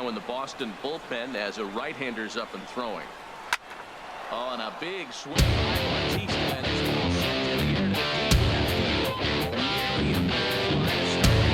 now in the Boston bullpen as a right-hander's up and throwing. Oh, and a big swing by Bautista, and it's ball sent in the air to the deep left field. Nearly a ball line starting.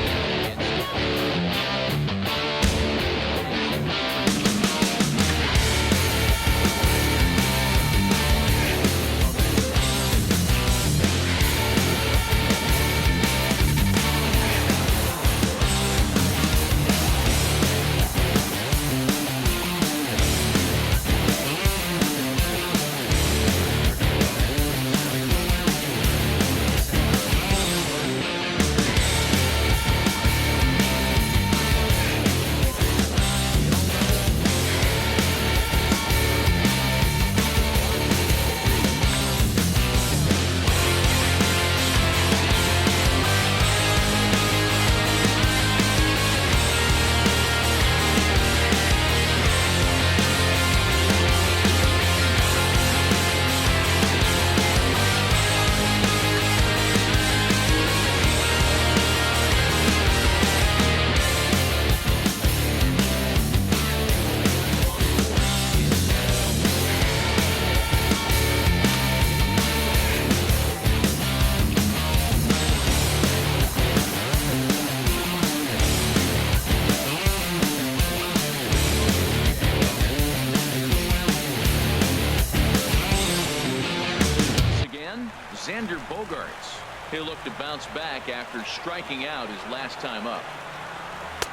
He'll look to bounce back after striking out his last time up.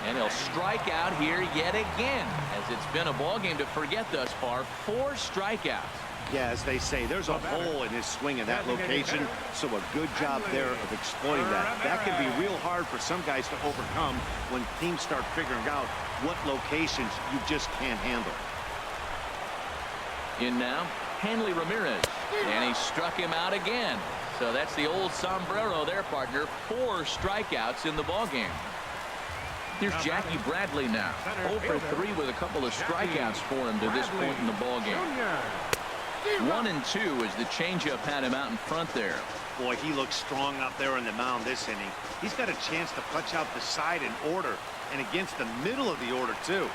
And he'll strike out here yet again, as it's been a ball game to forget thus far. 4 strikeouts. Yeah, as they say, there's a hole in his swing in that location, so a good job there of exploiting that. That can be real hard for some guys to overcome when teams start figuring out what locations you just can't handle. In now, Hanley Ramirez, and he struck him out again. So that's the old sombrero there, partner. 4 strikeouts in the ballgame. Here's Jackie Bradley now. 0 for 3 with a couple of strikeouts for him to this point in the ballgame. 1-2 as the changeup had him out in front there. Boy, he looks strong out there on the mound this inning. He's got a chance to punch out the side in order, and against the middle of the order, too.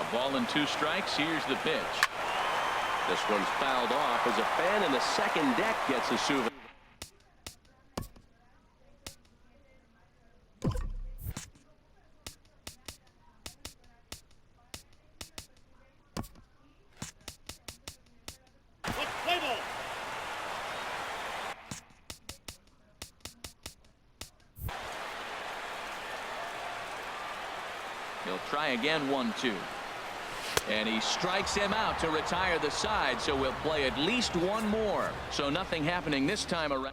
A ball and 2 strikes. Here's the pitch. This one's fouled off as a fan in the second deck gets a souvenir. He'll try again. 1-2. And he strikes him out to retire the side, so we'll play at least one more. So nothing happening this time around.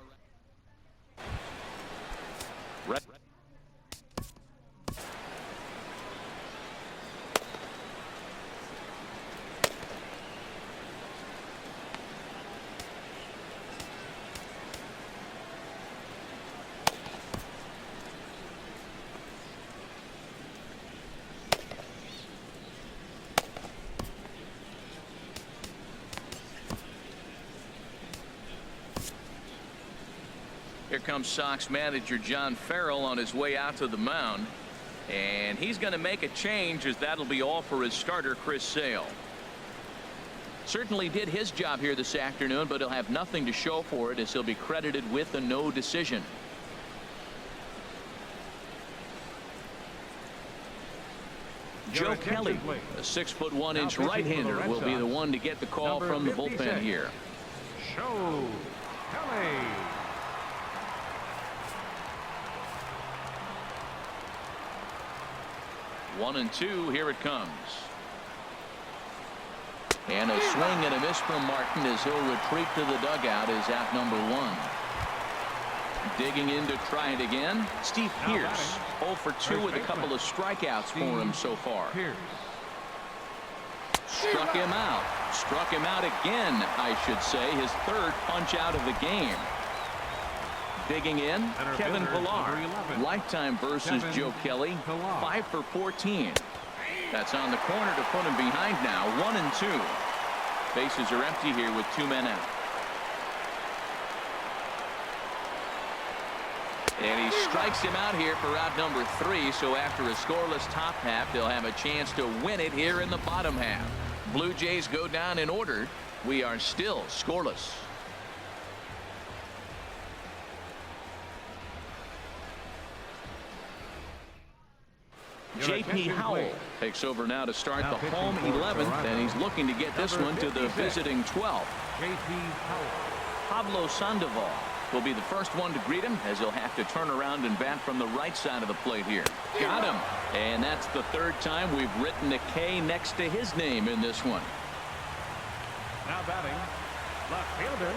Here comes Sox manager John Farrell on his way out to the mound, and he's going to make a change, as that'll be all for his starter Chris Sale. Certainly did his job here this afternoon, but he'll have nothing to show for it, as he'll be credited with a no decision. Joe Kelly, a 6'1" right-hander, will be the one to get the call from the bullpen here. Joe Kelly. One and 2. Here it comes. And a swing and a miss from Martin as he'll retreat to the dugout as out number 1. Digging in to try it again. Steve Pearce, 0 for 2 with a couple of strikeouts for him so far. Struck him out. Struck him out again, I should say. His 3rd punch out of the game. Digging in, Kevin Pillar. Lifetime versus Joe Kelly. 5 for 14. That's on the corner to put him behind now. 1 and 2. Bases are empty here with 2 men out. And he strikes him out here for out number 3. So after a scoreless top half, they'll have a chance to win it here in the bottom half. Blue Jays go down in order. We are still scoreless. J.P. Howell takes over now to start the home 11th, and he's looking to get this one to the visiting 12th. J.P. Howell. Pablo Sandoval will be the first one to greet him, as he'll have to turn around and bat from the right side of the plate here. Got him. And that's the 3rd time we've written a K next to his name in this one. Now batting, left fielder,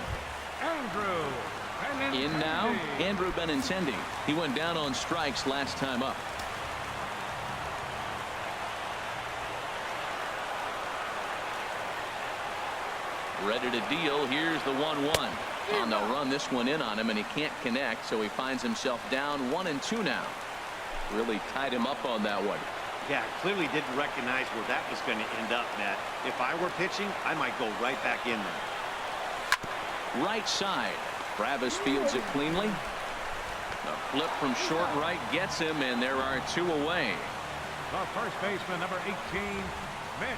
Andrew. In now, Andrew Benintendi. He went down on strikes last time up. Ready to deal. Here's the 1-1. And they'll run this one in on him, and he can't connect, so he finds himself down 1-2 now. Really tied him up on that one. Yeah, clearly didn't recognize where that was going to end up, Matt. If I were pitching, I might go right back in there. Right side. Travis fields it cleanly. A flip from short right gets him, and there are 2 away. The first baseman, number 18, Mitch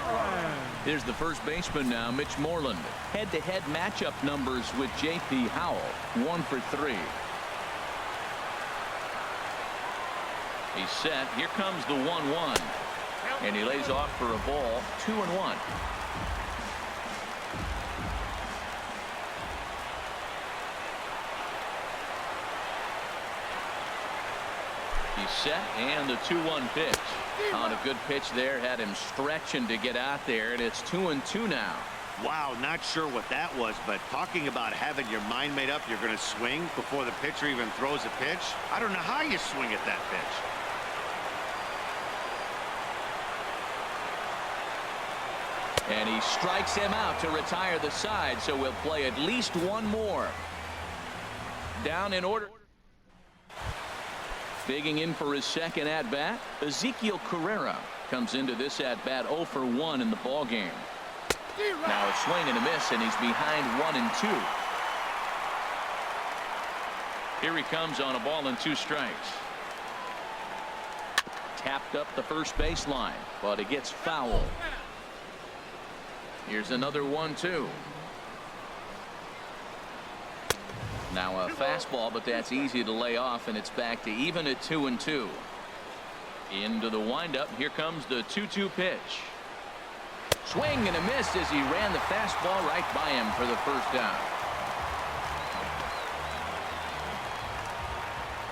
Moreland. Here's the first baseman now, Mitch Moreland. Head-to-head matchup numbers with J.P. Howell, 1 for 3. He's set. Here comes the 1-1. And he lays off for a ball, 2-1. He's set, and the 2-1 pitch. On a good pitch there, had him stretching to get out there, and it's 2-2 now. Wow, not sure what that was, but talking about having your mind made up you're going to swing before the pitcher even throws a pitch. I don't know how you swing at that pitch. And he strikes him out to retire the side, so we'll play at least one more. Down in order. Digging in for his second at-bat, Ezekiel Carrera comes into this at-bat 0 for 1 in the ballgame. Now a swing and a miss, and he's behind 1-2. Here he comes on a ball and 2 strikes. Tapped up the first baseline, but it gets foul. Here's another 1-2. Now a fastball, but that's easy to lay off, and it's back to even at 2-2. Into the windup. Here comes the 2-2 pitch. Swing and a miss as he ran the fastball right by him for the first down.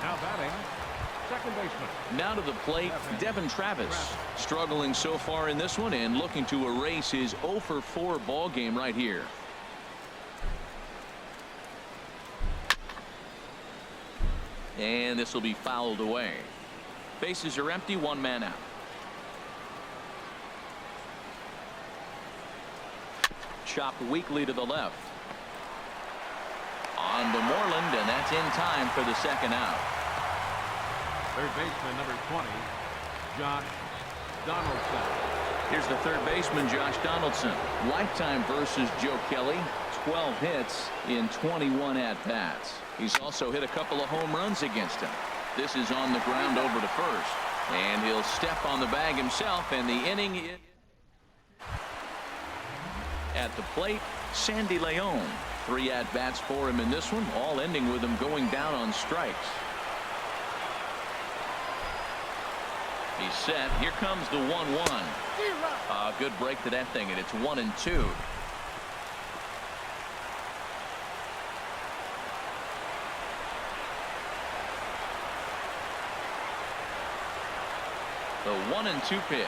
Now batting, second baseman. Now to the plate, Devin Travis. Struggling so far in this one and looking to erase his 0 for 4 ball game right here. And this will be fouled away. Bases are empty, 1 man out. Chopped weakly to the left. On to Moreland, and that's in time for the second out. Third baseman, number 20, Josh Donaldson. Here's the third baseman, Josh Donaldson. Lifetime versus Joe Kelly. 12 hits in 21 at-bats. He's also hit a couple of home runs against him. This is on the ground over to first. And he'll step on the bag himself, and the inning is at the plate, Sandy Leon. 3 at-bats for him in this one, all ending with him going down on strikes. He's set. Here comes the 1-1. Good break to that thing, and it's 1-2. The 1-2 pitch.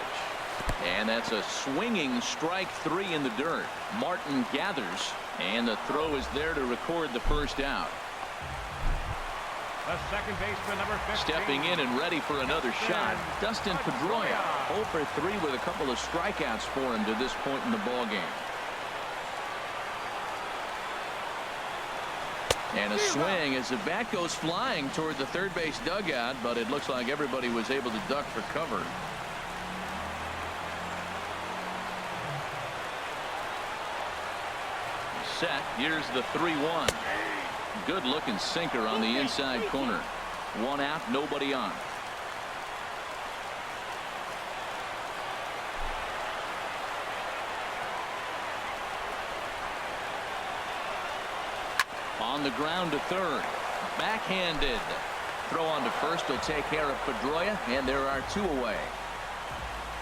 And that's a swinging strike 3 in the dirt. Martin gathers, and the throw is there to record the first out. The second baseman, number 15. Stepping in and ready for another shot, Dustin Pedroia. 0 for 3 with a couple of strikeouts for him to this point in the ballgame. And a swing as the bat goes flying toward the third base dugout, but it looks like everybody was able to duck for cover. Set. Here's the 3-1. Good looking sinker on the inside corner. One out, nobody on. On the ground to third. Backhanded. Throw on to first will take care of Pedroia, and there are 2 away.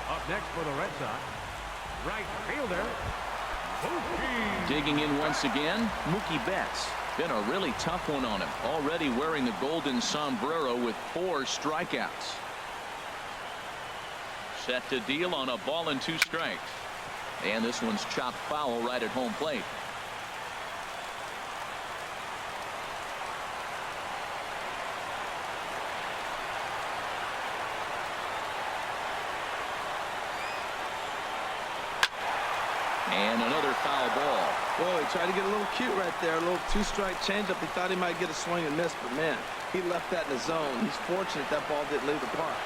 Up next for the Red Sox, right fielder, Mookie. Digging in once again, Mookie Betts. Been a really tough one on him. Already wearing the golden sombrero with 4 strikeouts. Set to deal on a ball and 2 strikes. And this one's chopped foul right at home plate. And another foul ball. Boy, he tried to get a little cute right there. A little 2-strike changeup. He thought he might get a swing and miss, but man, he left that in the zone. He's fortunate that ball didn't leave the park.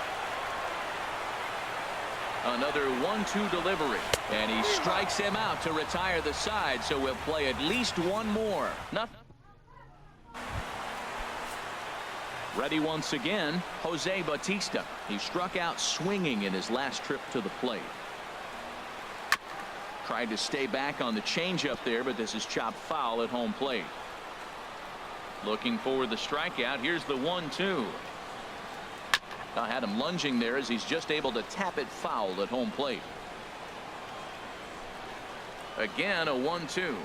Another 1-2 delivery. And he strikes him out to retire the side, so we'll play at least one more. Nothing. Ready once again, Jose Bautista. He struck out swinging in his last trip to the plate. Tried to stay back on the changeup there, but this is chopped foul at home plate. Looking for the strikeout. Here's the 1-2. I had him lunging there as he's just able to tap it foul at home plate. Again, a 1-2.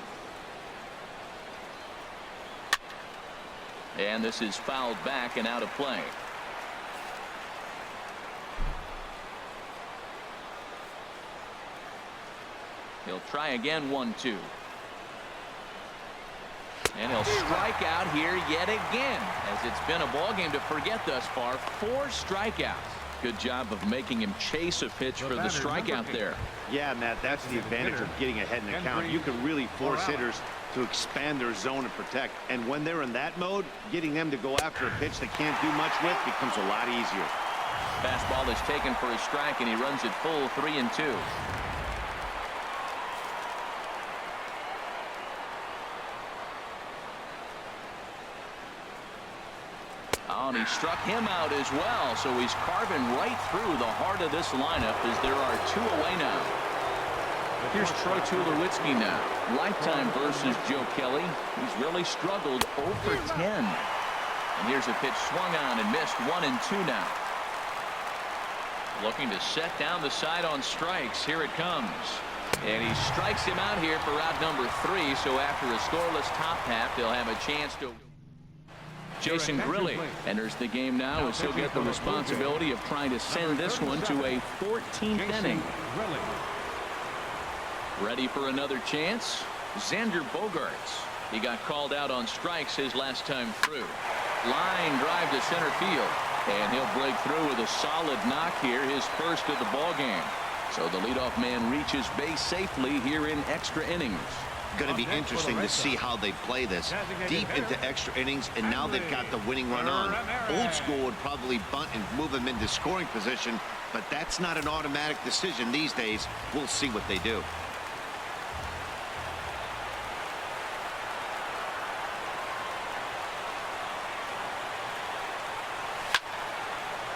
And this is fouled back and out of play. He'll try again, 1-2. And he'll strike out here yet again, as it's been a ball game to forget thus far. 4 strikeouts. Good job of making him chase a pitch for the strikeout there. Yeah, Matt, that's the advantage of getting ahead in the count. You can really force hitters to expand their zone and protect. And when they're in that mode, getting them to go after a pitch they can't do much with becomes a lot easier. Fastball is taken for a strike, and he runs it full 3-2. Oh, and he struck him out as well, so he's carving right through the heart of this lineup as there are 2 away now. Here's Troy Tulowitzki now. Lifetime versus Joe Kelly. He's really struggled 0 for 10. And here's a pitch swung on and missed. 1-2 now. Looking to set down the side on strikes. Here it comes. And he strikes him out here for out number 3. So after a scoreless top half, they'll have a chance to. Jason Grilli enters the game now as he'll get the responsibility of trying to send this one to a 14th inning. Ready for another chance? Xander Bogaerts. He got called out on strikes his last time through. Line drive to center field. And he'll break through with a solid knock here, his first of the ball game. So the leadoff man reaches base safely here in extra innings. Going to be interesting to see how they play this deep into extra innings, and now they've got the winning run on. Old school would probably bunt and move him into scoring position, but that's not an automatic decision these days. We'll see what they do.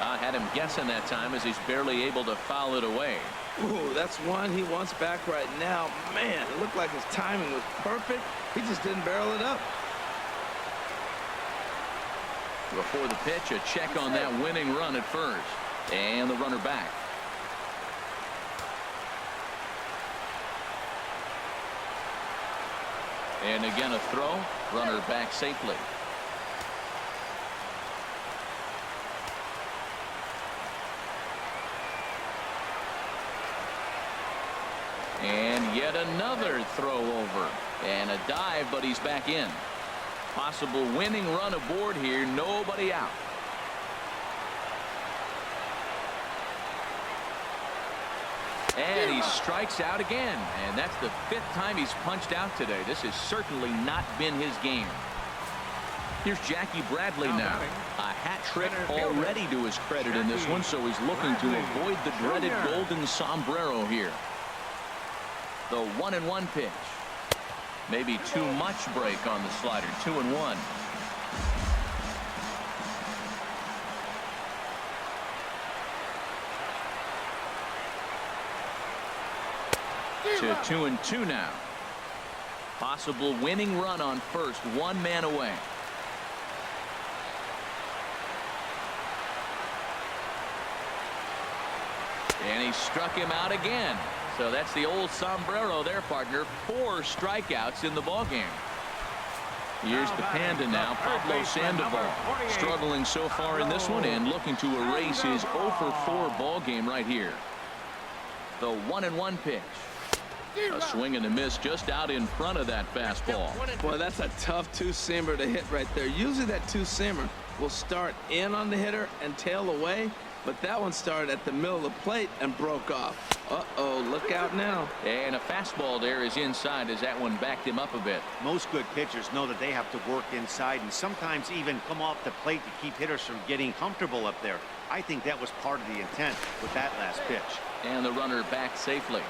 I had him guessing that time as he's barely able to foul it away. Ooh, that's one he wants back right now. Man, it looked like his timing was perfect. He just didn't barrel it up. Before the pitch, a check on that winning run at first. And the runner back. And again a throw. Runner back safely. And yet another throw over. And a dive, but he's back in. Possible winning run aboard here. Nobody out. And he strikes out again. And that's the 5th time he's punched out today. This has certainly not been his game. Here's Jackie Bradley now. A hat trick already to his credit in this one, so he's looking to avoid the dreaded golden sombrero here. The 1-1 pitch. Maybe too much break on the slider. 2-1. To 2-2 now. Possible winning run on first. One man away. And he struck him out again. So that's the old sombrero there, partner. 4 strikeouts in the ballgame. Here's the Panda now, Pablo Sandoval. Struggling so far in this one and looking to erase his 0-for-4 ballgame right here. The 1-1 pitch. A swing and a miss just out in front of that fastball. Boy, that's a tough two-seamer to hit right there. Usually that two-seamer will start in on the hitter and tail away, but that one started at the middle of the plate and broke off. Uh-oh, look out now. And a fastball there is inside as that one backed him up a bit. Most good pitchers know that they have to work inside and sometimes even come off the plate to keep hitters from getting comfortable up there. I think that was part of the intent with that last pitch. And the runner back safely.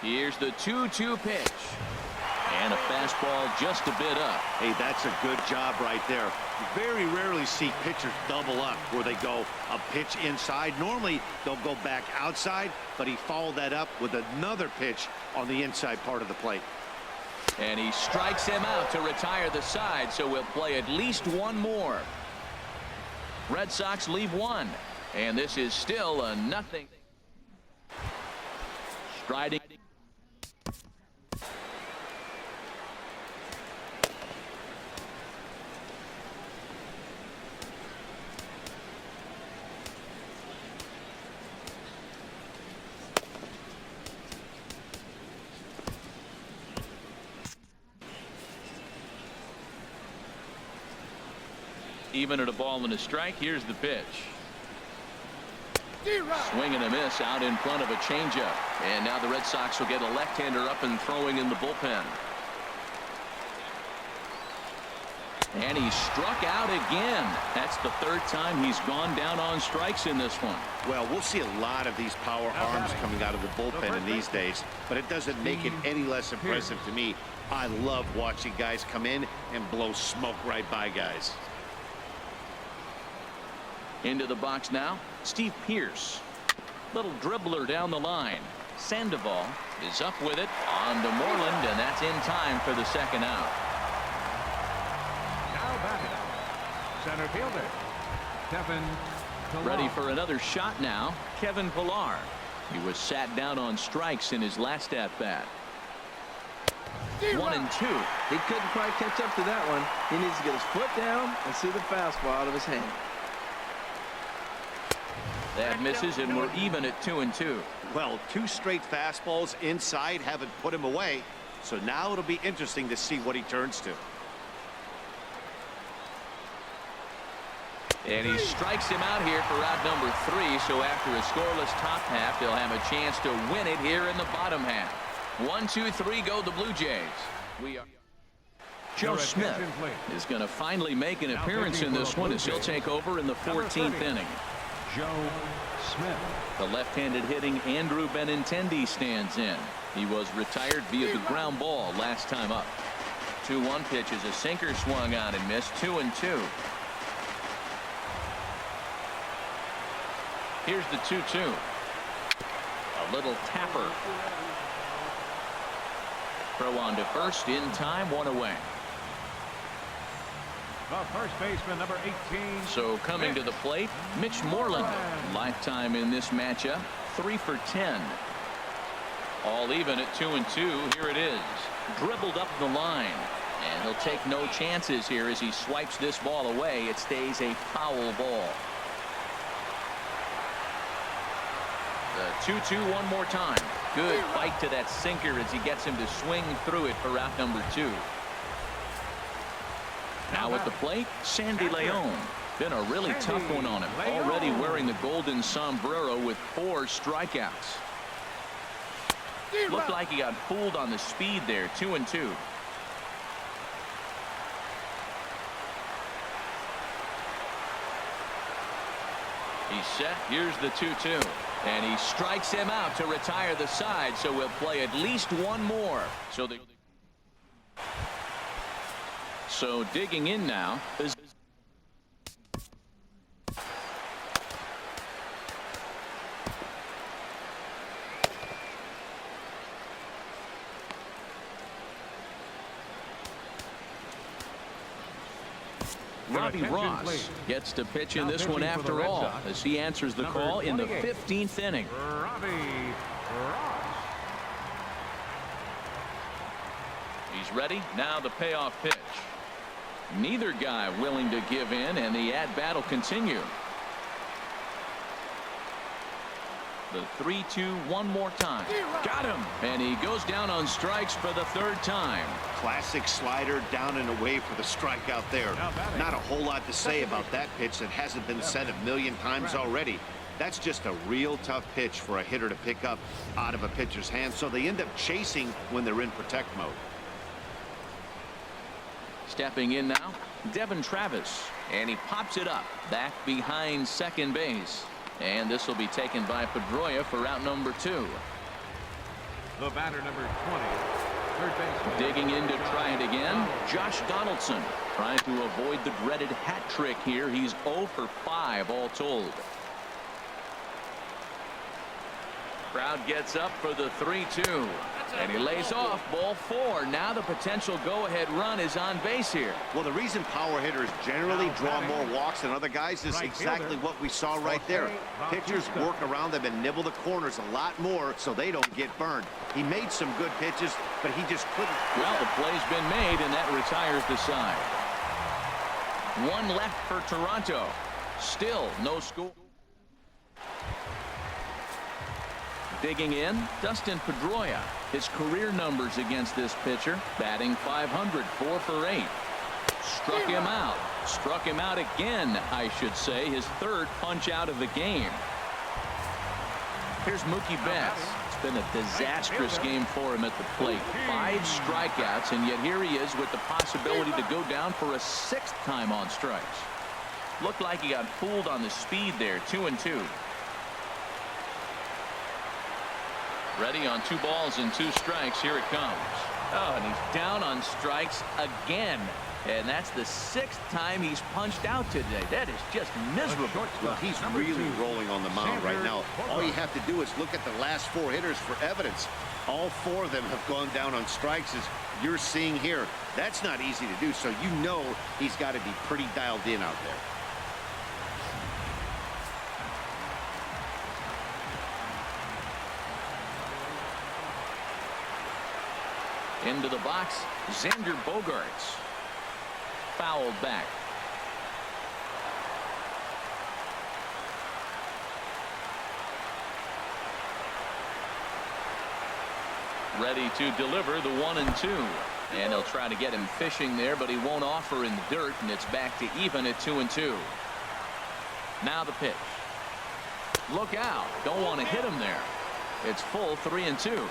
Here's the 2-2 pitch. And a fastball just a bit up. Hey, that's a good job right there. You very rarely see pitchers double up where they go a pitch inside. Normally, they'll go back outside, but he followed that up with another pitch on the inside part of the plate. And he strikes him out to retire the side, so we'll play at least one more. Red Sox leave one, and this is still a nothing. Striding. Even at a ball and a strike. Here's the pitch. Swing and a miss out in front of a changeup. And now the Red Sox will get a left-hander up and throwing in the bullpen. And he struck out again. That's the 3rd time he's gone down on strikes in this one. Well, we'll see a lot of these power arms coming out of the bullpen in these days, but it doesn't make it any less impressive to me. I love watching guys come in and blow smoke right by guys. Into the box now, Steve Pearce. Little dribbler down the line. Sandoval is up with it on to Moreland, and that's in time for the 2nd out. Now batting, center fielder, Kevin Pillar. Ready for another shot now, Kevin Pillar. He was sat down on strikes in his last at-bat. 1-2. He couldn't quite catch up to that one. He needs to get his foot down and see the fastball out of his hand. That misses, and we're even at 2-2. Well, 2 straight fastballs inside haven't put him away, so now it'll be interesting to see what he turns to. And he strikes him out here for out number 3, so after a scoreless top half, they'll have a chance to win it here in the bottom half. 1, 2, 3 go the Blue Jays. We are. Joe Smith is going to finally make an appearance in this one as he'll take over in the 14th inning. Joe Smith. The left-handed hitting Andrew Benintendi stands in. He was retired via the ground ball last time up. 2-1 pitch is a sinker swung on and missed. 2-2. Here's the 2-2. A little tapper. Throw on to first in time, 1 away. The first baseman, number 18. So coming to the plate, Mitch Moreland. Lifetime in this matchup, 3 for 10. All even at 2-2. Here it is. Dribbled up the line. And he'll take no chances here as he swipes this ball away. It stays a foul ball. The 2-2 one more time. Good fight to that sinker as he gets him to swing through it for out number 2. Now at the plate, Sandy Leon. Been a really tough one on him. Already wearing the golden sombrero with 4 strikeouts. Looked like he got fooled on the speed there. 2-2. He's set. Here's the 2-2. And he strikes him out to retire the side, so we'll play at least one more. So digging in now is Robbie Ross gets to pitch in this one after all, as he answers the call in the 15th inning. Robbie Ross. He's ready. Now the payoff pitch. Neither guy willing to give in, and the at-bat will continue. The 3-2 one more time. Got him. And he goes down on strikes for the third time. Classic slider down and away for the strikeout there. Not a whole lot to say about that pitch that hasn't been said a million times already. That's just a real tough pitch for a hitter to pick up out of a pitcher's hand, so they end up chasing when they're in protect mode. Stepping in now, Devin Travis, and he pops it up back behind second base. And this will be taken by Pedroia for out number 2. The batter, number 20, third baseman. Digging in to try it again, Josh Donaldson, trying to avoid the dreaded hat trick here. He's 0 for 5 all told. Crowd gets up for the 3-2. And he lays off ball 4. Now the potential go-ahead run is on base here. Well, the reason power hitters generally draw more walks than other guys is exactly what we saw right there. Pitchers work around them and nibble the corners a lot more so they don't get burned. He made some good pitches, but he just couldn't. Well, the play's been made, and that retires the side. One left for Toronto. Still no score. Digging in, Dustin Pedroia. His career numbers against this pitcher, batting .500, 4 for 8. Struck him out. Struck him out again, I should say. His third punch out of the game. Here's Mookie Betts. It's been a disastrous game for him at the plate. 5 strikeouts, and yet here he is with the possibility to go down for a 6th time on strikes. Looked like he got fooled on the speed there. 2-2. Ready on 2 balls and 2 strikes. Here it comes. Oh, and he's down on strikes again. And that's the 6th time he's punched out today. That is just miserable. Well, he's really rolling on the mound right now. All you have to do is look at the last 4 hitters for evidence. All 4 of them have gone down on strikes, as you're seeing here. That's not easy to do, so you know he's got to be pretty dialed in out there. Into the box, Xander Bogaerts. Fouled back. Ready to deliver the 1-2. And he'll try to get him fishing there, but he won't offer in the dirt, and it's back to even at 2-2. Now the pitch. Look out. Don't want to hit him there. It's full 3-2.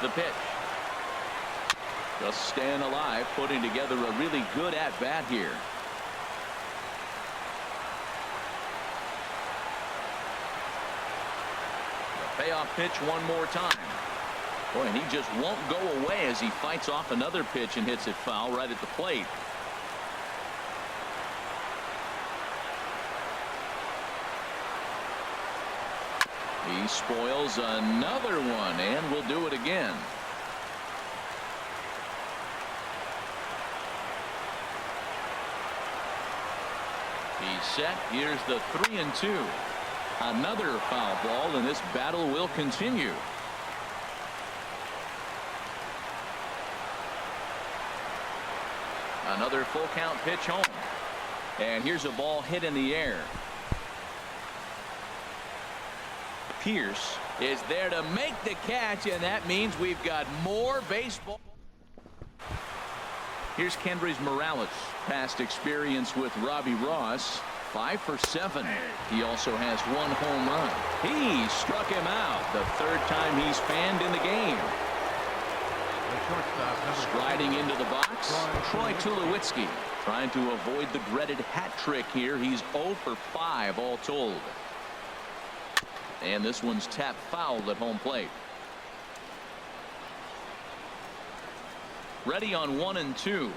The pitch. Just staying alive, putting together a really good at-bat here. The payoff pitch one more time. Boy, and he just won't go away as he fights off another pitch and hits it foul right at the plate. He spoils another one, and will do it again. He's set. Here's the 3-2. Another foul ball, and this battle will continue. Another full count pitch home. And here's a ball hit in the air. Pierce is there to make the catch, and that means we've got more baseball. Here's Kendrys Morales. Past experience with Robbie Ross. 5 for 7. He also has 1 home run. He struck him out the 3rd time he's fanned in the game. shortstop, number Striding into the box, Troy Tulowitzki trying to avoid the dreaded hat trick here. He's 0 for 5 all told. And this one's tapped foul at home plate. Ready on 1 and 2.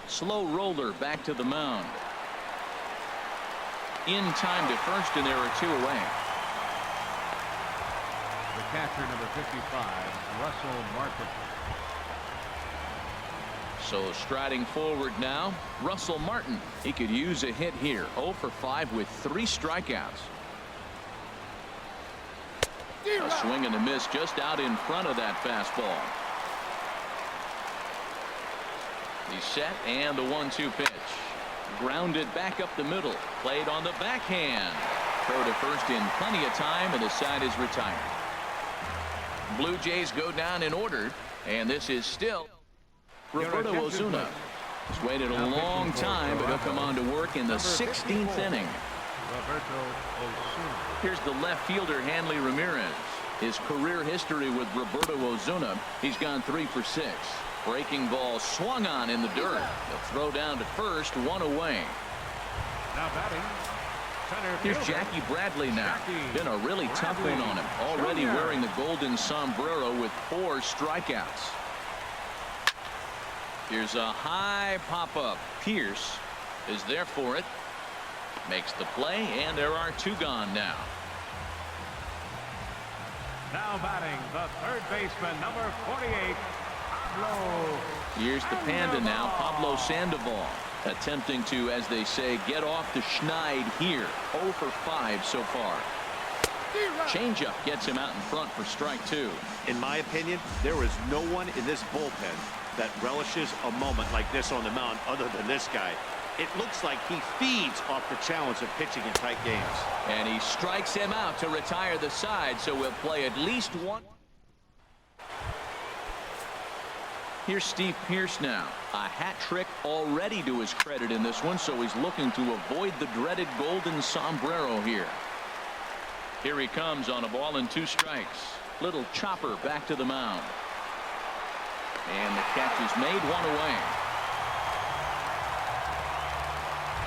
Slow roller back to the mound. In time to first, and there are 2 away. The catcher, number 55, Russell Martin. So striding forward now, Russell Martin. He could use a hit here. 0 for 5 with 3 strikeouts. A swing and a miss just out in front of that fastball. He's set, and the 1-2 pitch. Grounded back up the middle. Played on the backhand. Throw to first in plenty of time, and the side is retired. Blue Jays go down in order, and this is still Roberto Osuna. He's waited a long time, but he'll come on to work in the 16th inning. Roberto Osuna. Here's the left fielder, Hanley Ramirez. His career history with Roberto Osuna, he's gone 3 for 6. Breaking ball swung on in the dirt. They'll throw down to first, 1 away. Now batting. Here's Jackie Bradley now. Been a really tough one on him. Already wearing the golden sombrero with 4 strikeouts. Here's a high pop-up. Pierce is there for it. Makes the play, and there are 2 gone now. Now batting, the third baseman, number 48, Pablo. Here's the Panda now, Pablo Sandoval. Attempting to, as they say, get off the schneid here. 0 for 5 so far. Changeup gets him out in front for strike 2. In my opinion, there is no one in this bullpen that relishes a moment like this on the mound other than this guy. It looks like he feeds off the challenge of pitching in tight games. And he strikes him out to retire the side, so we'll play at least 1. Here's Steve Pierce now. A hat trick already to his credit in this one, so he's looking to avoid the dreaded golden sombrero here. Here he comes on a ball and 2 strikes. Little chopper back to the mound. And the catch is made, 1 away.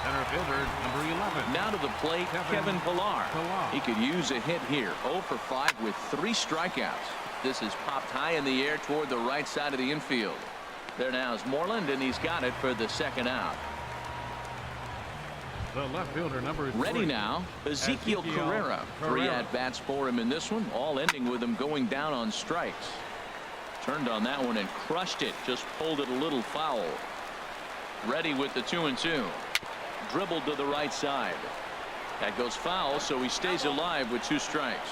Center fielder, number 11. Now to the plate, Kevin Pillar. He could use a hit here. 0 for 5 with 3 strikeouts. This is popped high in the air toward the right side of the infield. There now is Moreland, and he's got it for the 2nd out. The left fielder, number 3. Ready now, Ezekiel Carrera. 3 at-bats for him in this one, all ending with him going down on strikes. Turned on that one and crushed it, just pulled it a little foul. Ready with the 2-2. Dribbled to the right side. That goes foul, so he stays alive with 2 strikes.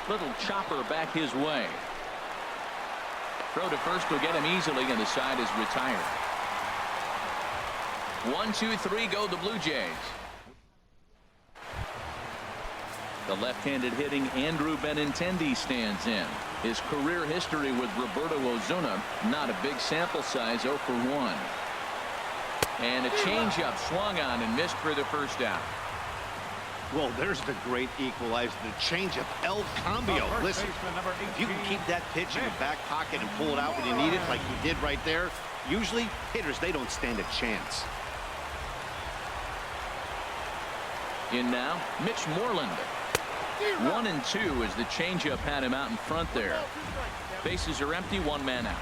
Little chopper back his way. Throw to first will get him easily, and the side is retired. 1, 2, 3 go the Blue Jays. The left-handed hitting Andrew Benintendi stands in. His career history with Roberto Osuna, not a big sample size, 0 for 1. And a changeup swung on and missed for the 1st out. Well, there's the great equalizer, the changeup, El Cambio. Listen, if you can keep that pitch in your back pocket and pull it out when you need it, like he did right there, usually hitters, they don't stand a chance. In now, Mitch Moreland. 1 and 2 as the changeup had him out in front there. Bases are empty, 1 man out.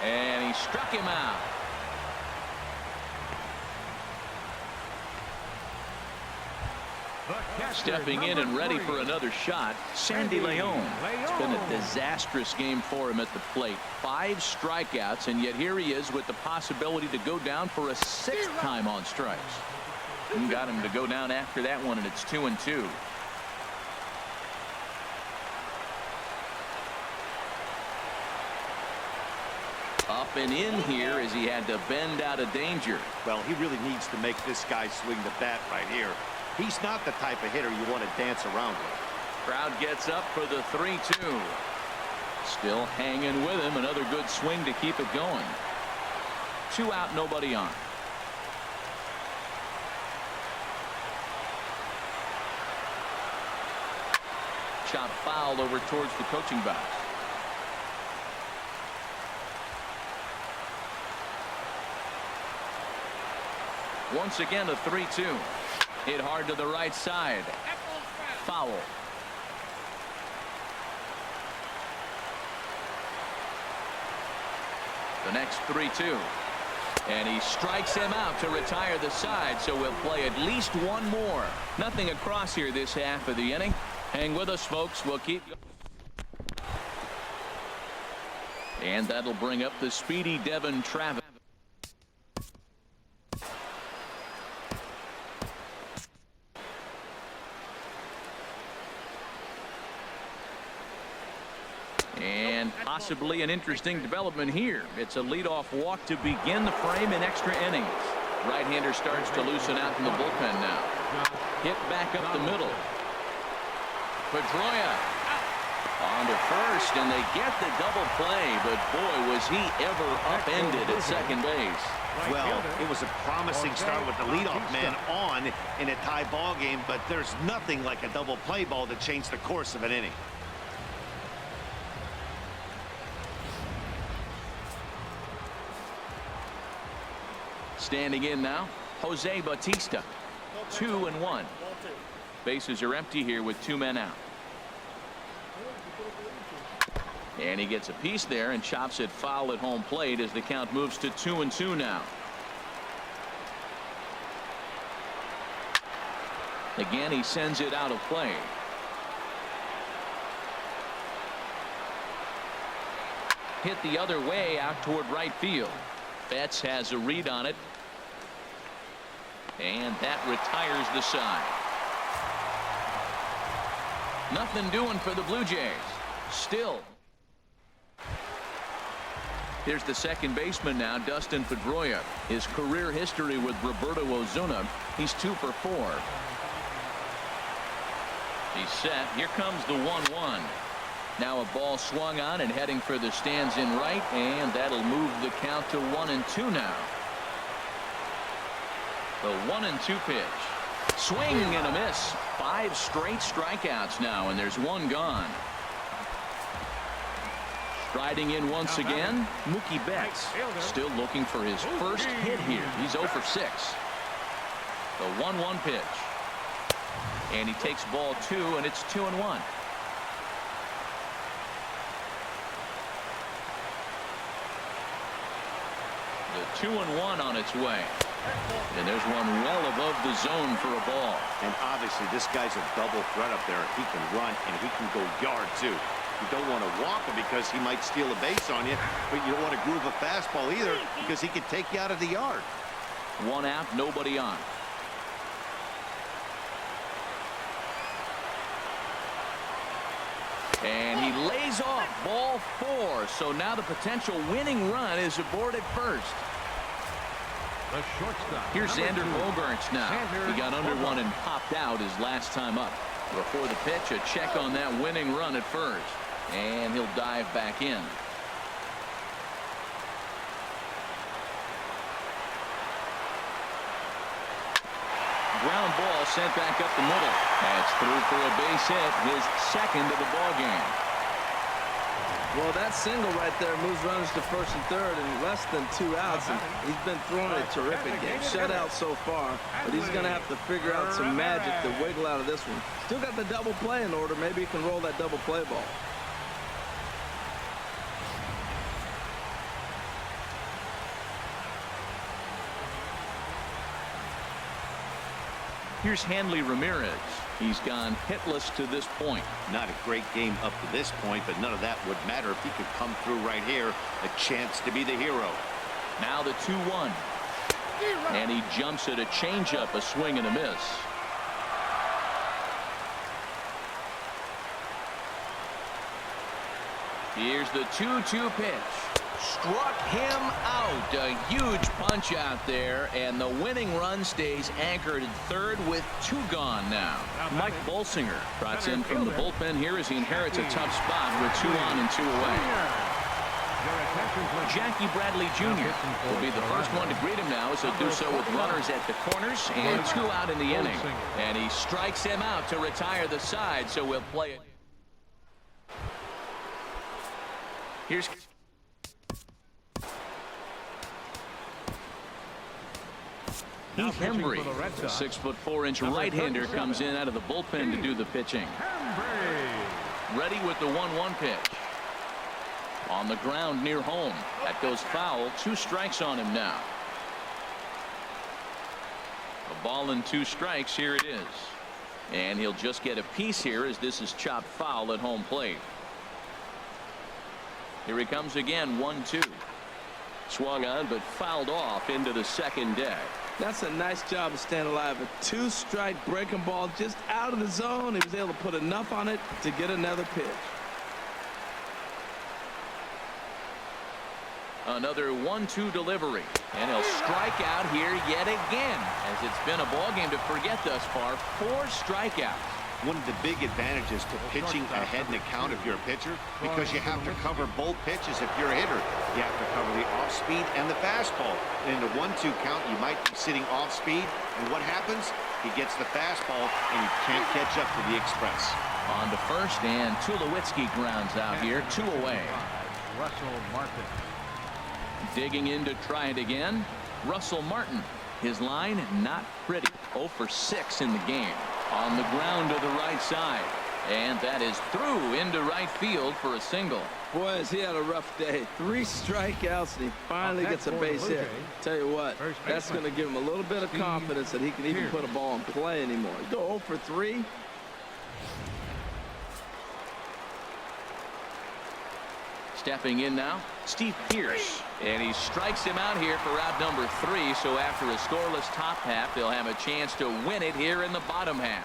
And he struck him out. Stepping in and ready for another shot, Sandy Leon. It's been a disastrous game for him at the plate. 5 strikeouts, and yet here he is with the possibility to go down for a 6th time on strikes. And got him to go down after that one, and it's 2-2. Up and in here as he had to bend out of danger. Well, he really needs to make this guy swing the bat right here. He's not the type of hitter you want to dance around with. Crowd gets up for the 3-2. Still hanging with him. Another good swing to keep it going. 2 out, nobody on. Chop foul over towards the coaching box. Once again, a 3-2. Hit hard to the right side. Foul. The next 3-2. And he strikes him out to retire the side, so we'll play at least one more. Nothing across here this half of the inning. Hang with us, folks. We'll keep going. And that'll bring up the speedy Devin Travis. And possibly an interesting development here. It's a leadoff walk to begin the frame in extra innings. Right-hander starts to loosen out in the bullpen now. Hit back up the middle. Pedroia on to first, and they get the double play, but boy, was he ever upended at second base. Well, it was a promising start with the leadoff man on in a tie ball game, but there's nothing like a double play ball to change the course of an inning. Standing in now, Jose Bautista. 2-1. Bases are empty here with 2 men out. And he gets a piece there and chops it foul at home plate as the count moves to 2-2 now. Again, he sends it out of play. Hit the other way out toward right field. Betts has a read on it. And that retires the side. Nothing doing for the Blue Jays. Still. Here's the second baseman now, Dustin Pedroia. His career history with Roberto Ozuna, he's 2 for 4. He's set. Here comes the 1-1. Now a ball swung on and heading for the stands in right, and that'll move the count to 1-2 now. The 1-2 pitch. Swing and a miss. 5 straight strikeouts now, and there's 1 gone. Striding in once again, Mookie Betts. Still looking for his first hit here. He's 0 for 6. The 1-1 pitch. And he takes ball 2, and it's 2-1. The 2-1 on its way. And there's one well above the zone for a ball. And obviously this guy's a double threat up there. He can run and he can go yard too. You don't want to walk him because he might steal a base on you, but you don't want to groove a fastball either because he can take you out of the yard. 1 out, nobody on. And he lays off ball 4. So now the potential winning run is aboard at first. The shortstop. Here's Xander Bogaerts now. He got under one and popped out his last time up. Before the pitch, a check on that winning run at first. And he'll dive back in. Ground ball sent back up the middle. That's through for a base hit, his second of the ball game. Well, that single right there moves runners to first and third in less than 2 outs, and he's been throwing a terrific game. Shutout so far, but he's going to have to figure out some magic to wiggle out of this one. Still got the double play in order. Maybe he can roll that double play ball. Here's Hanley Ramirez. He's gone hitless to this point. Not a great game up to this point, but none of that would matter if he could come through right here. A chance to be the hero. Now the 2-1. And he jumps at a changeup, a swing and a miss. Here's the 2-2 pitch. Struck him out. A huge punch out there, and the winning run stays anchored at third with 2 gone now. Mike Bolsinger trots in from the bullpen here as he inherits a tough spot with 2 on and 2 away. Jackie Bradley Jr. will be the first one to greet him now as he'll do so with runners at the corners and 2 out in the inning. And he strikes him out to retire the side, so we'll play it. Here's Now Heath pitching Hembry, for the Red the Sox. 6'4" Number right-hander 37. comes in out of the bullpen to do the pitching. Hembry. Ready with the 1-1 pitch. On the ground near home. That goes foul. 2 strikes on him now. A ball and 2 strikes. Here it is. And he'll just get a piece here as this is chopped foul at home plate. Here he comes again. 1-2. Swung on but fouled off into the second deck. That's a nice job of staying alive. A 2-strike breaking ball just out of the zone. He was able to put enough on it to get another pitch. Another 1-2 delivery, and he'll strike out here yet again, as it's been a ball game to forget thus far. 4 strikeouts. One of the big advantages to pitching ahead in the count if you're a pitcher, because you have to cover both pitches if you're a hitter. You have to cover the off speed and the fastball. In the 1-2 count, you might be sitting off speed, and what happens? He gets the fastball, and you can't catch up to the express. On to first, and Tulowitzki grounds out here. 2 away. Russell Martin. Digging in to try it again. Russell Martin. His line not pretty. 0 for 6 in the game. On the ground to the right side. And that is through into right field for a single. Boy, has he had a rough day. 3 strikeouts, and he finally gets a base hit. Tell you what, that's going to give him a little bit of confidence that he can even put a ball in play anymore. Go 0 for 3. Stepping in now, Steve Pearce. And he strikes him out here for out number 3. So after a scoreless top half, they'll have a chance to win it here in the bottom half.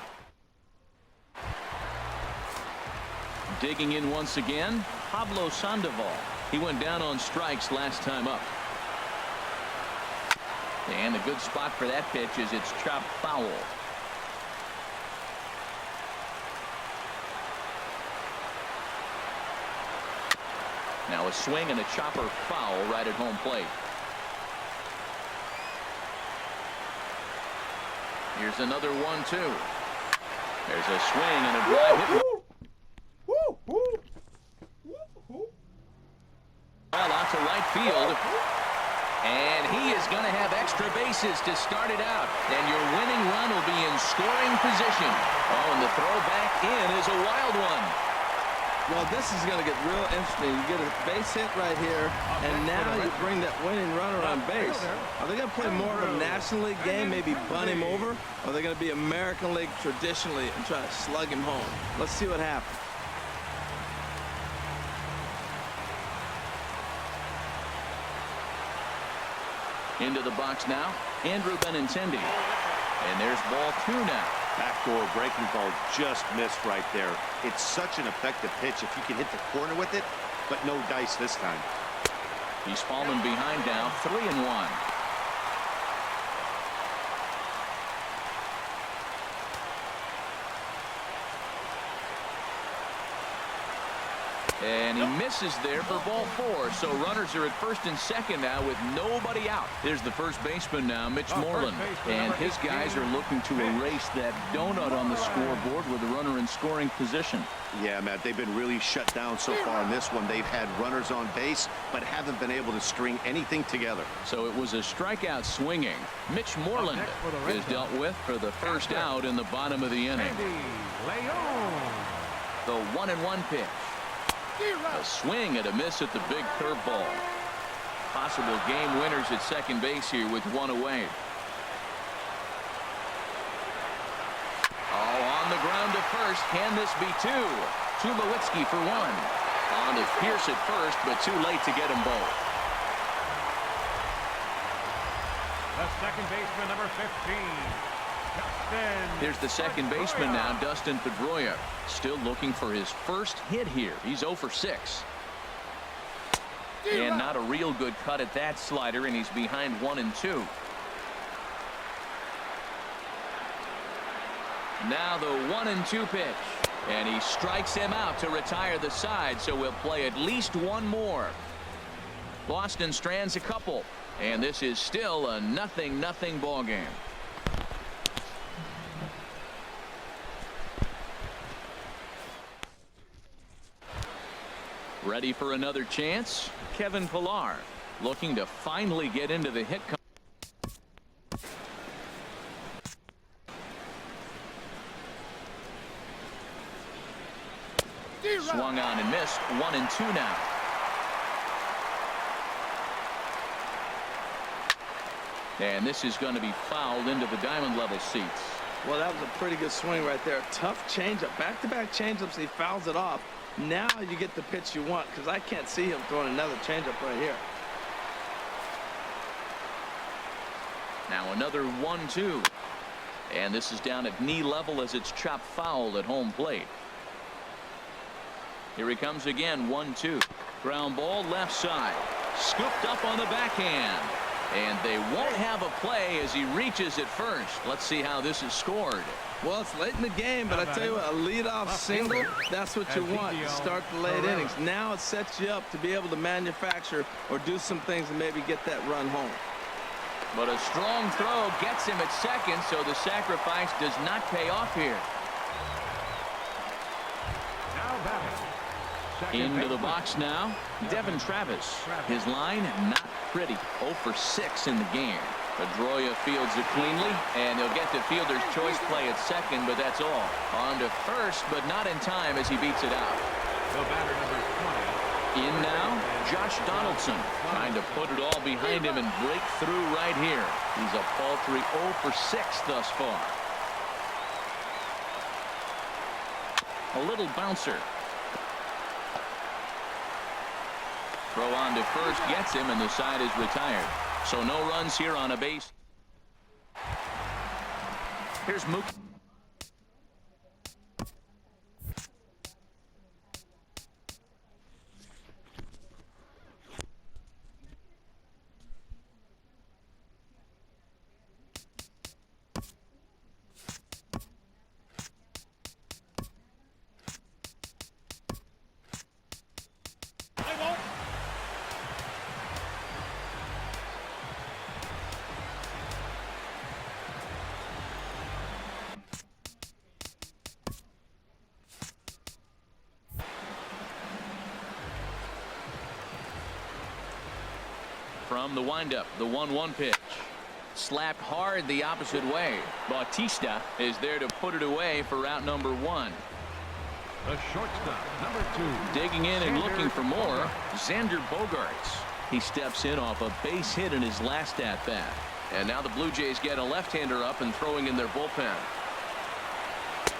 Digging in once again, Pablo Sandoval. He went down on strikes last time up. And a good spot for that pitch is it's chopped foul. Now a swing and a chopper foul right at home plate. Here's another 1-2. There's a swing and a drive hit. Well, out to right field. And he is going to have extra bases to start it out. And your winning run will be in scoring position. Oh, and the throw back in is a wild one. Well, this is going to get real interesting. You get a base hit right here, and now you bring that winning runner on base. Are they going to play more of a National League game, maybe bunt him over? Or are they going to be American League traditionally and try to slug him home? Let's see what happens. Into the box now, Andrew Benintendi. And there's ball 2 now. Backdoor breaking ball just missed right there. It's such an effective pitch if you can hit the corner with it, but no dice this time. He's fallen behind now, 3-1. And he misses there for ball 4. So runners are at first and second now with nobody out. There's the first baseman now, Mitch Moreland. And his guys are looking to erase that donut on the scoreboard with a runner in scoring position. Yeah, Matt, they've been really shut down so far in this one. They've had runners on base, but haven't been able to string anything together. So it was a strikeout swinging. Mitch Moreland is dealt with for the first out in the bottom of the inning. The 1-1 pitch. A swing and a miss at the big curveball. Possible game winners at second base here with 1 away. Oh, on the ground to first. Can this be 2? Tulowitzki for 1. On to Pearce at first, but too late to get them both. The second baseman, number 15. There's the second baseman now, Dustin Pedroia. Still looking for his first hit here. He's 0 for 6. And not a real good cut at that slider, and he's behind 1-2. Now the 1-2 pitch. And he strikes him out to retire the side, so we'll play at least 1 more. Boston strands a couple, and this is still a 0-0 ball game. Ready for another chance. Kevin Pillar looking to finally get into the hit. Swung on and missed. 1-2 now. And this is going to be fouled into the diamond level seats. Well, that was a pretty good swing right there. Tough changeup. Back-to-back changeups. He fouls it off. Now you get the pitch you want, because I can't see him throwing another changeup right here. Now another 1-2. And this is down at knee level as it's chopped foul at home plate. Here he comes again. 1-2. Ground ball left side. Scooped up on the backhand. And they won't have a play as he reaches at first. Let's see how this is scored. Well, it's late in the game, but I tell you what, a leadoff single, that's what you want to start the late innings. Now it sets you up to be able to manufacture or do some things and maybe get that run home. But a strong throw gets him at second, so the sacrifice does not pay off here. Now batting. Into the box now, Devin Travis. His line, not pretty. 0 for 6 in the game. Pedroia fields it cleanly, and he'll get the fielder's choice play at second, but that's all. On to first, but not in time as he beats it out. The batter number 20. In now, Josh Donaldson, trying to put it all behind him and break through right here. He's a paltry 0 for 6 thus far. A little bouncer. Throw on to first gets him, and the side is retired. So no runs here on a base. Here's Mook. From the windup, the 1-1 pitch. Slapped hard the opposite way. Bautista is there to put it away for out number 1. The shortstop, number 2. Digging in and looking for more, Xander Bogaerts. He steps in off a base hit in his last at-bat. And now the Blue Jays get a left-hander up and throwing in their bullpen.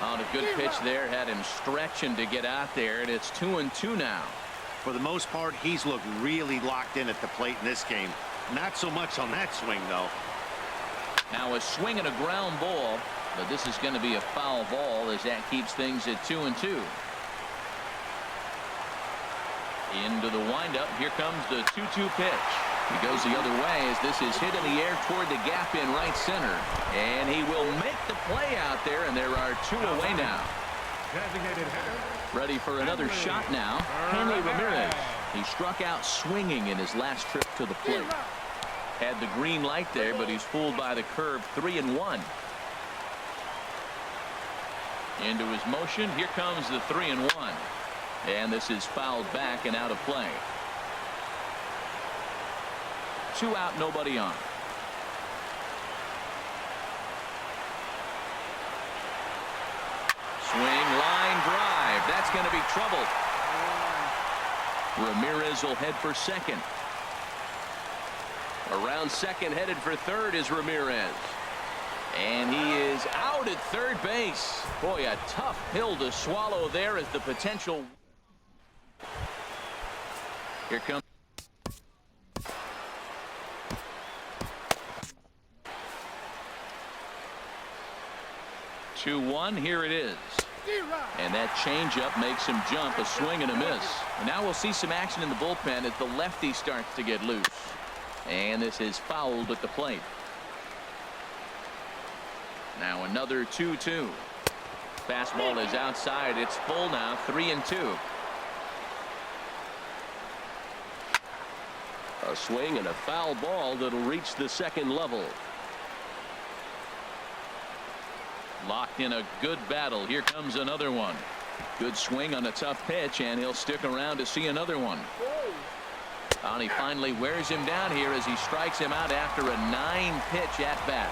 On a good pitch there, had him stretching to get out there, and it's 2-2 now. For the most part, he's looked really locked in at the plate in this game. Not so much on that swing, though. Now a swing and a ground ball, but this is going to be a foul ball as that keeps things at 2-2. Into the windup. Here comes the 2-2 pitch. He goes the other way as this is hit in the air toward the gap in right center. And he will make the play out there, and there are 2 away now. Designated hitter. Ready for another shot now. Henry Ramirez. He struck out swinging in his last trip to the plate. Had the green light there, but he's fooled by the curve. 3-1. Into his motion. Here comes the 3-1. And this is fouled back and out of play. 2 out, nobody on. Swing, line drive. That's going to be trouble. Ramirez will head for second. Around second, headed for third is Ramirez. And he is out at third base. Boy, a tough pill to swallow there as the potential. Here comes. Two-one. Here it is. And that changeup makes him jump. A swing and a miss. And now we'll see some action in the bullpen as the lefty starts to get loose. And this is fouled at the plate. Now another 2-2. Fastball is outside. It's full now. 3-2. A swing and a foul ball that'll reach the second level. Locked in a good battle. Here comes another one. Good swing on a tough pitch, and he'll stick around to see another one. And he finally wears him down here as he strikes him out after a 9-pitch at bat.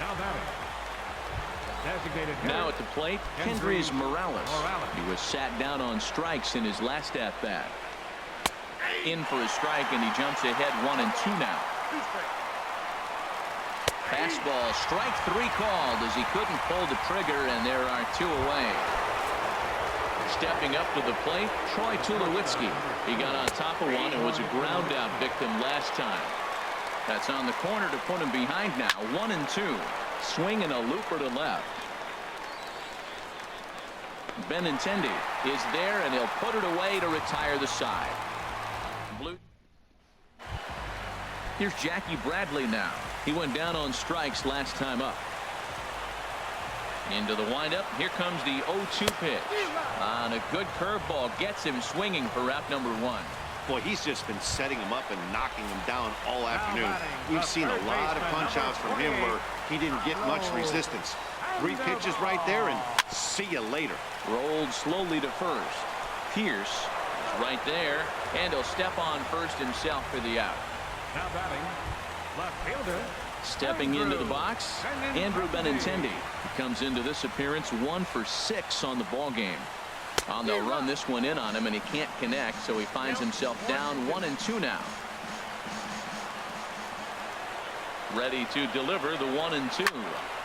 Now batting. Designated hitter. Now at the plate, Kendrys Morales. He was sat down on strikes in his last at bat. In for a strike, and he jumps ahead 1-2 now. Fastball, strike 3 called as he couldn't pull the trigger, and there are 2 away. Stepping up to the plate, Troy Tulowitzki. He got on top of one and was a ground out victim last time. That's on the corner to put him behind now. 1-2. Swing and a looper to left. Benintendi is there, and he'll put it away to retire the side. Here's Jackie Bradley now. He went down on strikes last time up. Into the windup. Here comes the 0-2 pitch. On a good curveball, gets him swinging for out number 1. Boy, he's just been setting him up and knocking him down all afternoon. We've seen a lot of punch-outs from him where he didn't get much resistance. 3 pitches right there, and see you later. Rolled slowly to first. Pierce is right there, and he'll step on first himself for the out. Now batting, left fielder. Stepping into the box, Andrew Benintendi. He comes into this appearance 1 for 6 on the ball game. They'll run this one in on him, and he can't connect, so he finds himself down 1-2 now. Ready to deliver the 1-2,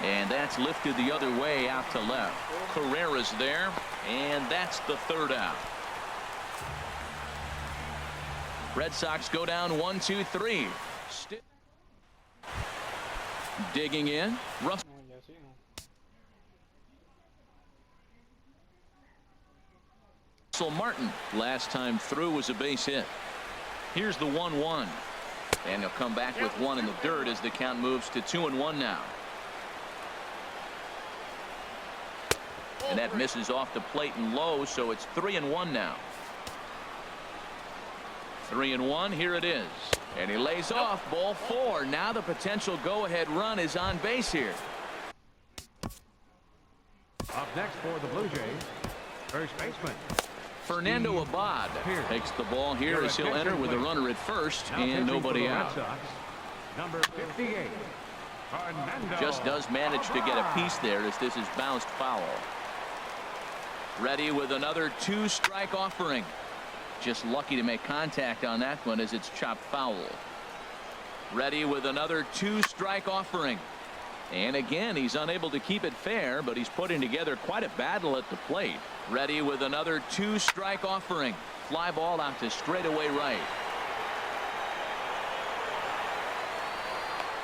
and that's lifted the other way out to left. Carrera's there, and that's the 3rd out. Red Sox go down 1-2-3. Digging in, Russell Martin. Last time through was a base hit. Here's the 1-1, and he'll come back with 1 in the dirt as the count moves to 2-1 now. And that misses off the plate and low, so it's 3-1 now. 3-1. Here it is, and he lays off ball 4. Now the potential go-ahead run is on base here. Up next for the Blue Jays, first baseman Fernando Abad takes the ball here as he'll enter with a runner at first and nobody out. Number 58, Fernando. Just does manage to get a piece there as this is bounced foul. Ready with another 2-strike offering. Just lucky to make contact on that one as it's chopped foul. Ready with another 2-strike offering. And again, he's unable to keep it fair, but he's putting together quite a battle at the plate. Ready with another 2-strike offering. Fly ball out to straightaway right.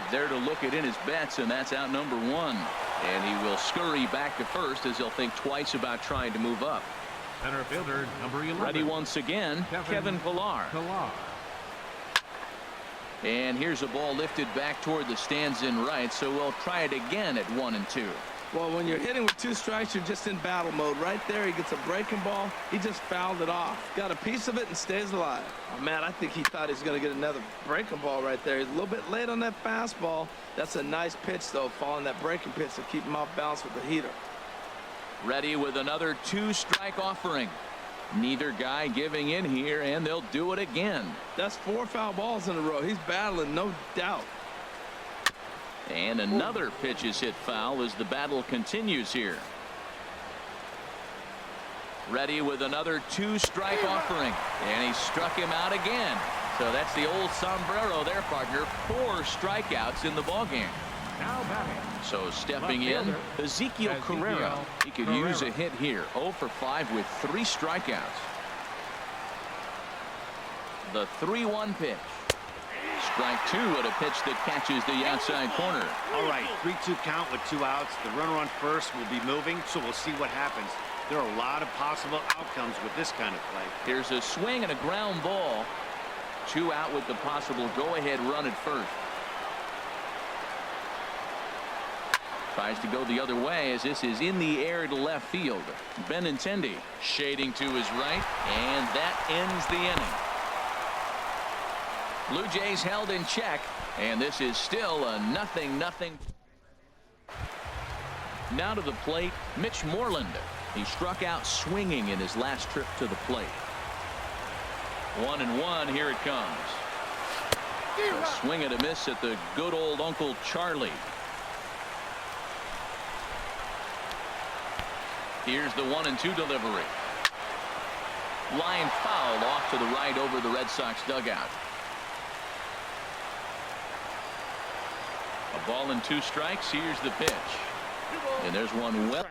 There to look it in his bets, and that's out number 1. And he will scurry back to first as he'll think twice about trying to move up. Center fielder, number 11. Ready once again, Kevin Pillar. And here's a ball lifted back toward the stands in right, so we'll try it again at 1-2. Well, when you're hitting with 2 strikes, you're just in battle mode. Right there, he gets a breaking ball. He just fouled it off. Got a piece of it and stays alive. Oh, man, I think he thought he was going to get another breaking ball right there. He's a little bit late on that fastball. That's a nice pitch, though, following that breaking pitch to keep him off balance with the heater. Ready with another 2-strike offering. Neither guy giving in here, and they'll do it again. That's 4 foul balls in a row. He's battling, no doubt. And another pitch is hit foul as the battle continues here. Ready with another 2-strike offering, and he struck him out again. So that's the old sombrero there, partner. 4 strikeouts in the ballgame. Now batting. So stepping in, Ezekiel Carrera. He could use a hit here. 0 for 5 with 3 strikeouts. The 3-1 pitch. Strike 2 at a pitch that catches the outside corner. All right, 3-2 count with 2 outs. The runner on first will be moving, so we'll see what happens. There are a lot of possible outcomes with this kind of play. Here's a swing and a ground ball. 2 out with the possible go-ahead run at first. Tries to go the other way as this is in the air to left field. Benintendi shading to his right, and that ends the inning. Blue Jays held in check, and this is still a 0-0. Now to the plate, Mitch Moreland. He struck out swinging in his last trip to the plate. 1-1, here it comes. A swing and a miss at the good old Uncle Charlie. Here's the 1-2 delivery. Line foul off to the right over the Red Sox dugout. A ball and 2 strikes. Here's the pitch. And there's one well.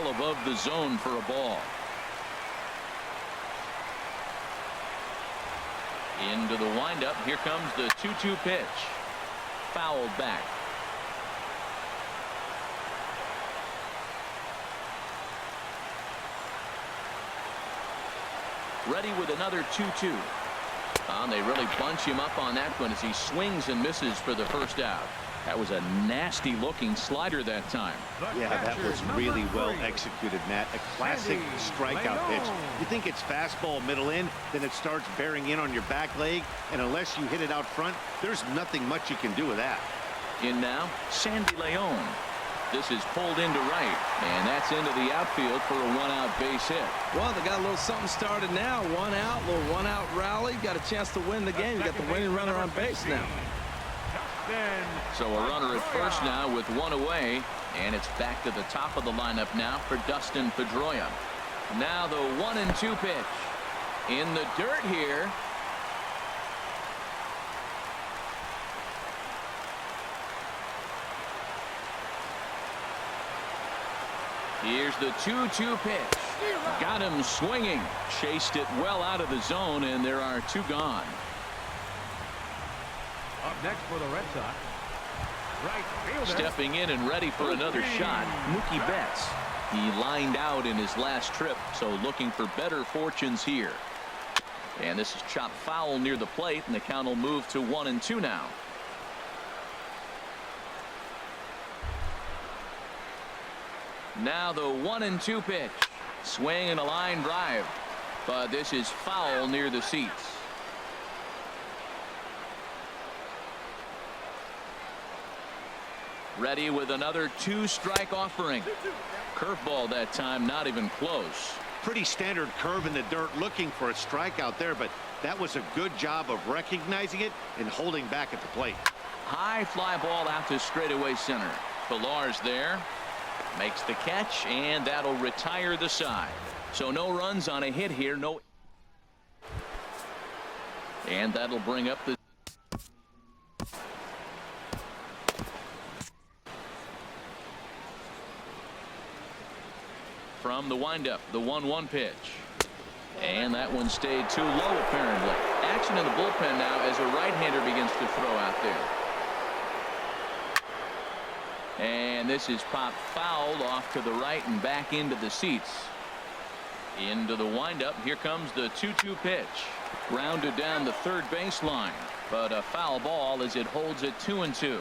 Above the zone for a ball. Into the windup. Here comes the 2-2 pitch. Fouled back. Ready with another 2-2. They really bunch him up on that one as he swings and misses for the first out. That was a nasty looking slider that time. Yeah, that was really well executed, Matt. A classic strikeout pitch. You think it's fastball middle in, then it starts bearing in on your back leg, and unless you hit it out front, there's nothing much you can do with that. In now, Sandy Leon. This is pulled into right, and that's into the outfield for a 1-out base hit. Well, they got a little something started now. 1 out, little 1-out rally. Got a chance to win the game. You got the winning runner on base now. So a runner at first now with 1 away, and it's back to the top of the lineup now for Dustin Pedroia. Now the 1-2 pitch in the dirt here. Here's the 2-2 pitch. Got him swinging. Chased it well out of the zone, and there are 2 gone. Up next for the Red Sox, right fielder. Stepping in and ready for another shot, Mookie Betts. He lined out in his last trip, so looking for better fortunes here. And this is chopped foul near the plate, and the count will move to 1-2 now. Now the 1-2 pitch. Swing and a line drive. But this is foul near the seats. Ready with another 2-strike offering. Curveball that time, not even close. Pretty standard curve in the dirt, looking for a strikeout there, but that was a good job of recognizing it and holding back at the plate. High fly ball out to straightaway center. Pilar's there. Makes the catch, and that'll retire the side. So no runs on a hit here. No. And that'll bring up the. From the windup, the 1-1 pitch. And that one stayed too low, apparently. Action in the bullpen now as a right-hander begins to throw out there. And this is popped foul off to the right and back into the seats. Into the windup. Here comes the 2-2 pitch. Grounded down the third baseline. But a foul ball as it holds it 2-2.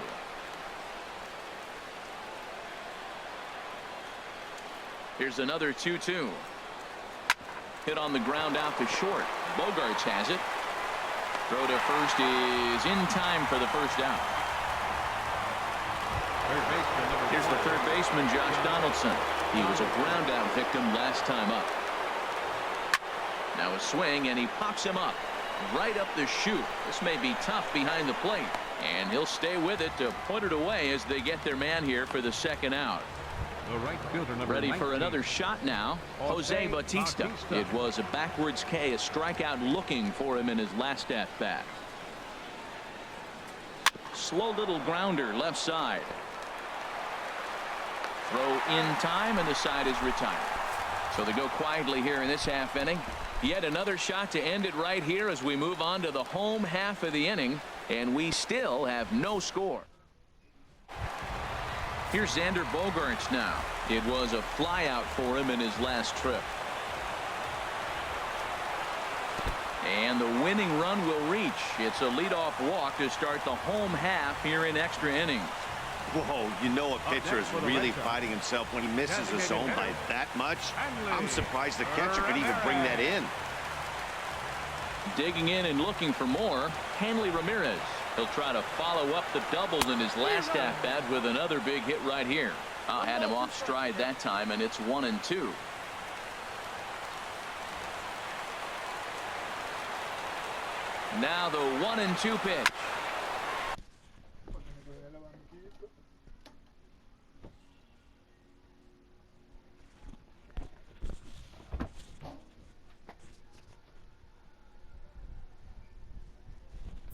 Here's another 2-2. Hit on the ground out to short. Bogarts has it. Throw to first is in time for the first out. Here's the third baseman, Josh Donaldson. He was a ground out victim last time up. Now a swing, and he pops him up right up the chute. This may be tough behind the plate, and he'll stay with it to put it away as they get their man here for the second out. The right fielder, number Ready 19. for another shot now. Jose Bautista. It was a backwards K, a strikeout looking for him in his last at bat. Slow little grounder left side. Throw in time, and the side is retired. So they go quietly here in this half inning. Yet another shot to end it right here as we move on to the home half of the inning, and we still have no score. Here's Xander Bogaerts now. It was a flyout for him in his last trip. And the winning run will reach. It's a leadoff walk to start the home half here in extra innings. Whoa, you know a pitcher is really fighting himself when he misses a zone by that much. I'm surprised the catcher could even bring that in. Digging in and looking for more, Hanley Ramirez. He'll try to follow up the doubles in his last at-bat with another big hit right here. Had him off stride that time, and it's 1-2. Now the 1-2 pitch.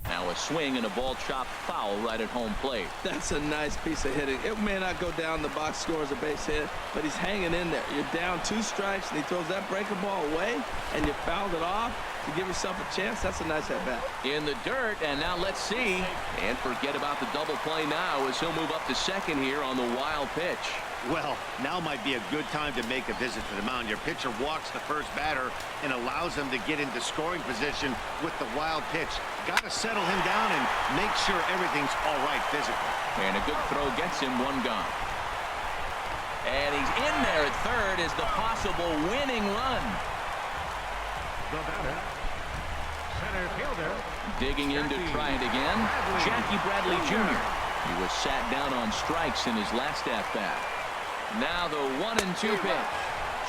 Now a swing and a ball chopped foul right at home plate. That's a nice piece of hitting. It may not go down the box score as a base hit, but he's hanging in there. You're down 2 strikes, and he throws that breaker ball away, and you fouled it off to give yourself a chance. That's a nice at-bat. In the dirt, and now let's see. And forget about the double play now as he'll move up to second here on the wild pitch. Well, now might be a good time to make a visit to the mound. Your pitcher walks the first batter and allows him to get into scoring position with the wild pitch. Got to settle him down and make sure everything's all right physically. And a good throw gets him one gone. And he's in there at third is the possible winning run. The batter, center fielder. Digging in to try it again, Jackie Bradley Jr. He was sat down on strikes in his last at-bat. Now the 1-2 pitch.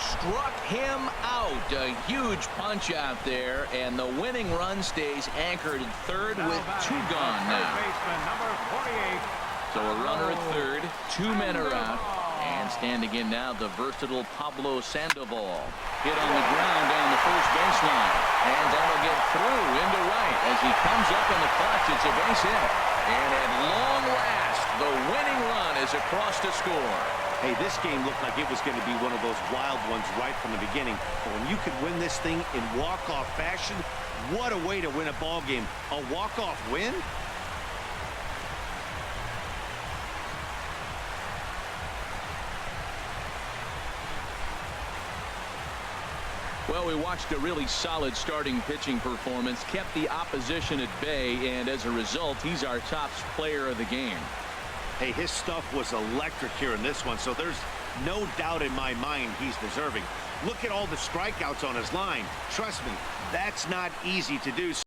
Struck him out. A huge punch out there, and the winning run stays anchored at third with 2 gone now. So a runner at third, 2 men are out, and standing in now the versatile Pablo Sandoval. Hit on the ground down the first baseline, and that'll get through into right as he comes up in the clutch. It's a base hit, and at long last, the winning run is across to score. Hey, this game looked like it was going to be one of those wild ones right from the beginning. But when you could win this thing in walk-off fashion, what a way to win a ball game. A walk-off win? Well, we watched a really solid starting pitching performance, kept the opposition at bay, and as a result, he's our top player of the game. Hey, his stuff was electric here in this one, so there's No doubt in my mind he's deserving. Look at all the strikeouts on his line. Trust me, that's not easy to do.